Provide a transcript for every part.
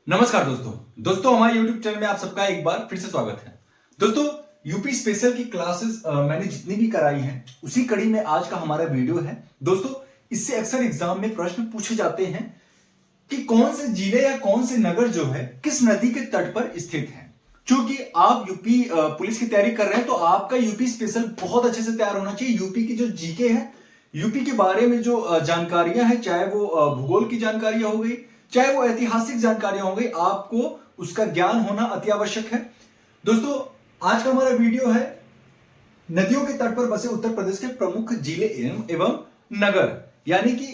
नमस्कार दोस्तों हमारे YouTube चैनल में आप सबका एक बार फिर से स्वागत है। दोस्तों यूपी स्पेशल की क्लासेस मैंने जितनी भी कराई हैं उसी कड़ी में आज का हमारा वीडियो है। दोस्तों इससे अक्सर एग्जाम में प्रश्न पूछे जाते हैं कि कौन से जिले या कौन से नगर जो है किस नदी के तट पर स्थित है। क्योंकि आप यूपी पुलिस की तैयारी कर रहे हैं तो आपका यूपी स्पेशल बहुत अच्छे से तैयार होना चाहिए। यूपी की जो जीके है, यूपी के बारे में जो जानकारियां हैं, चाहे वो भूगोल की जानकारियां हो गई, चाहे वो ऐतिहासिक जानकारियां हो गई, आपको उसका ज्ञान होना अति आवश्यक है। दोस्तों आज का हमारा वीडियो है नदियों के तट पर बसे उत्तर प्रदेश के प्रमुख जिले एवं नगर, यानी कि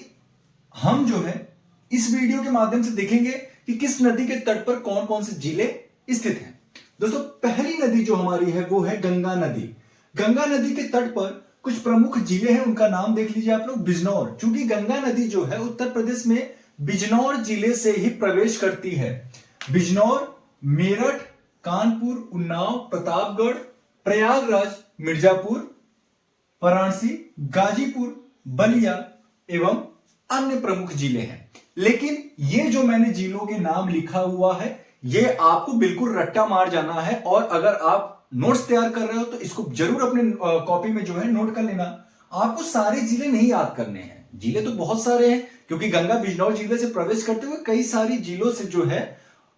हम जो है इस वीडियो के माध्यम से देखेंगे कि किस नदी के तट पर कौन कौन से जिले स्थित हैं। दोस्तों पहली नदी जो हमारी है वो है गंगा नदी। गंगा नदी के तट पर कुछ प्रमुख जिले हैं, उनका नाम देख लीजिए आप लोग। बिजनौर, क्योंकि गंगा नदी जो है उत्तर प्रदेश में बिजनौर जिले से ही प्रवेश करती है। बिजनौर, मेरठ, कानपुर, उन्नाव, प्रतापगढ़, प्रयागराज, मिर्जापुर, वाराणसी, गाजीपुर, बलिया एवं अन्य प्रमुख जिले हैं। लेकिन ये जो मैंने जिलों के नाम लिखा हुआ है ये आपको बिल्कुल रट्टा मार जाना है, और अगर आप नोट्स तैयार कर रहे हो तो इसको जरूर अपने कॉपी में जो है नोट कर लेना। आपको सारे जिले नहीं याद करने हैं, जिले तो बहुत सारे हैं क्योंकि गंगा बिजनौर जिले से प्रवेश करते हुए कई सारी जिलों से जो है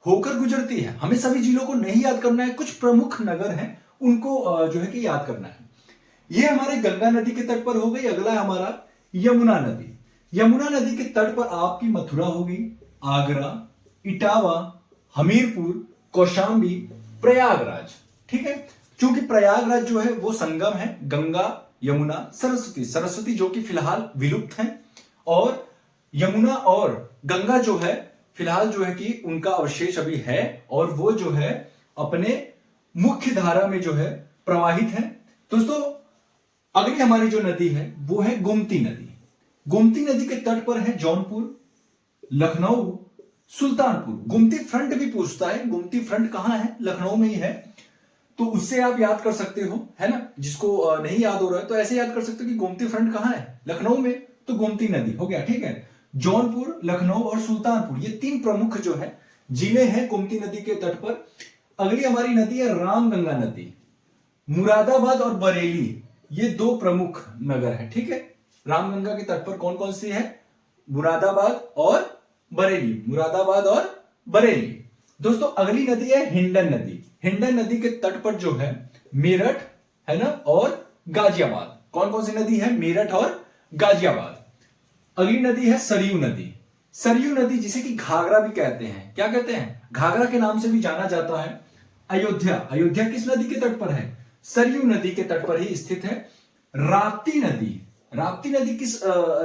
होकर गुजरती है। हमें सभी जिलों को नहीं याद करना है, कुछ प्रमुख नगर हैं उनको जो है कि याद करना है। ये हमारे गंगा नदी के तट पर हो गई। अगला है हमारा यमुना नदी। यमुना नदी के तट पर आपकी मथुरा होगी, आगरा, इटावा, हमीरपुर, कौशाम्बी, प्रयागराज। ठीक है, क्योंकि प्रयागराज जो है वो संगम है गंगा, यमुना, सरस्वती जो कि फिलहाल विलुप्त हैं, और यमुना और गंगा जो है फिलहाल जो है कि उनका अवशेष अभी है और वो जो है अपने मुख्य धारा में जो है प्रवाहित है। दोस्तों अगली हमारी जो नदी है वो है गोमती नदी। गोमती नदी के तट पर है जौनपुर, लखनऊ, सुल्तानपुर। गोमती फ्रंट भी पूछता है, गोमती फ्रंट कहां है? लखनऊ में ही है, तो उससे आप याद कर सकते हो, है ना। जिसको नहीं याद हो रहा है तो ऐसे याद कर सकते हो कि गोमती फ्रंट कहां है? लखनऊ में, तो गोमती नदी हो गया। ठीक है, जौनपुर, लखनऊ और सुल्तानपुर ये तीन प्रमुख जो है जिले हैं गोमती नदी के तट पर। अगली हमारी नदी है रामगंगा नदी। मुरादाबाद और बरेली ये दो प्रमुख नगर है। ठीक है, रामगंगा के तट पर कौन कौन सी है? मुरादाबाद और बरेली, मुरादाबाद और बरेली। दोस्तों अगली नदी है हिंडन नदी। हिंडन नदी के तट पर जो है मेरठ है ना, और गाजियाबाद। कौन कौन सी नदी है? मेरठ और गाजियाबाद। अगली नदी है सरयू नदी। सरयू नदी जिसे कि घाघरा भी कहते हैं। क्या कहते हैं? घाघरा के नाम से भी जाना जाता है। अयोध्या, अयोध्या किस नदी के तट पर है? सरयू नदी के तट पर ही स्थित है। राप्ती नदी, राप्ती नदी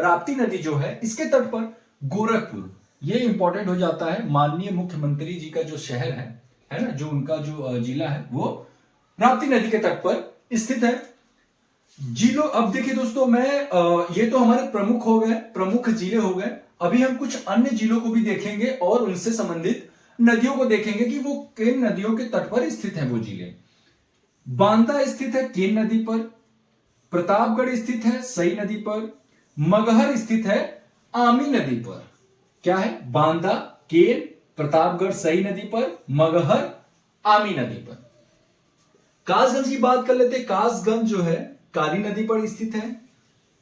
राप्ती नदी जो है इसके तट पर गोरखपुर। ये इंपॉर्टेंट हो जाता है, माननीय मुख्यमंत्री जी का जो शहर है ना, जो उनका जो जिला है वो राप्ती नदी के तट पर स्थित है। जिलों, अब देखिए दोस्तों मैं ये तो हमारे प्रमुख हो गए, प्रमुख जिले हो गए। अभी हम कुछ अन्य जिलों को भी देखेंगे और उनसे संबंधित नदियों को देखेंगे कि वो किन नदियों के तट पर स्थित है वो जिले। बांदा स्थित है केन नदी पर, प्रतापगढ़ स्थित है सई नदी पर, मगहर स्थित है आमी नदी पर। क्या है? बांदा, केन, प्रतापगढ़ सई नदी पर, मगहर आमी नदी पर। कासगंज की बात कर लेते। कासगंज जो है काली नदी पर स्थित है।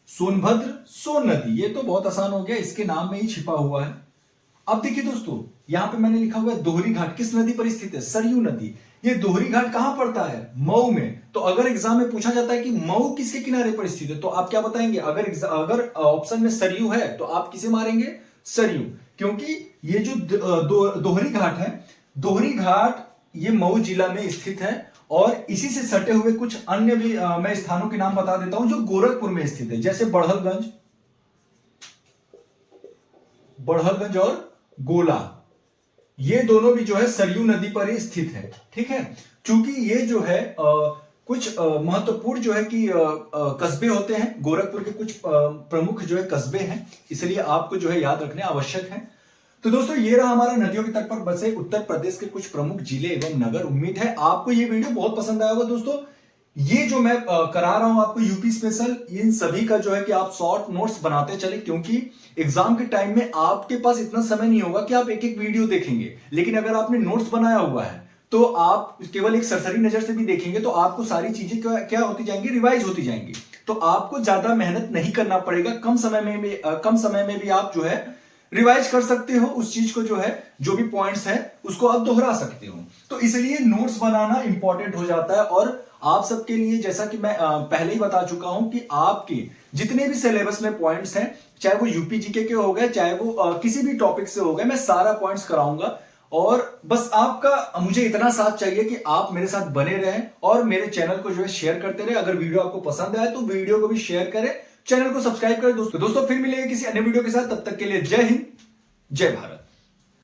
सोनभद्र सोन नदी, ये तो बहुत आसान हो गया, इसके नाम में ही छिपा हुआ है। अब देखिए दोस्तों यहां पे मैंने लिखा हुआ है दोहरी घाट किस नदी पर स्थित है? सरयू नदी। ये दोहरी घाट कहां पड़ता है? मऊ में। तो अगर एग्जाम में पूछा जाता है कि मऊ किसके किनारे पर स्थित है तो आप क्या बताएंगे? अगर ऑप्शन में सरयू है तो आप किसे मारेंगे? सरयू, क्योंकि ये जो दोहरी घाट है, दोहरी घाट ये मऊ जिला में स्थित है। और इसी से सटे हुए कुछ अन्य भी मैं स्थानों के नाम बता देता हूं जो गोरखपुर में स्थित है, जैसे बड़हलगंज और गोला। ये दोनों भी जो है सरयू नदी पर ही स्थित है। ठीक है, क्योंकि ये जो है कुछ महत्वपूर्ण जो है कि कस्बे होते हैं, गोरखपुर के कुछ प्रमुख जो है कस्बे हैं, इसलिए आपको जो है याद रखने आवश्यक है। तो दोस्तों ये रहा हमारा नदियों के तट पर बसे उत्तर प्रदेश के कुछ प्रमुख जिले एवं नगर। उम्मीद है आपको ये वीडियो बहुत पसंद आया होगा। दोस्तों ये जो मैं करा रहा हूं आपको यूपी स्पेशल, इन सभी का जो है कि आप शॉर्ट नोट्स बनाते चले, क्योंकि एग्जाम के टाइम में आपके पास इतना समय नहीं होगा कि आप एक एक वीडियो देखेंगे, लेकिन अगर आपने नोट्स बनाया हुआ है तो आप केवल एक सरसरी नजर से भी देखेंगे तो आपको सारी चीजें क्या होती जाएंगी, रिवाइज होती जाएंगी। तो आपको ज्यादा मेहनत नहीं करना पड़ेगा, कम समय में भी आप जो है रिवाइज कर सकते हो उस चीज को, जो है जो भी पॉइंट्स है उसको आप दोहरा सकते हो। तो इसलिए नोट्स बनाना इंपॉर्टेंट हो जाता है। और आप सबके लिए, जैसा कि मैं पहले ही बता चुका हूं कि आपके जितने भी सिलेबस में पॉइंट्स हैं, चाहे वो यूपी जीके के हो गए, चाहे वो किसी भी टॉपिक से हो गए, मैं सारा पॉइंट्स कराऊंगा। और बस आपका मुझे इतना साथ चाहिए कि आप मेरे साथ बने रहें और मेरे चैनल को जो है शेयर करते रहे। अगर वीडियो आपको पसंद आए तो वीडियो को भी शेयर करें, चैनल को सब्सक्राइब करें। दोस्तों फिर मिलेंगे किसी अन्य वीडियो के साथ, तब तक के लिए जय हिंद, जय भारत।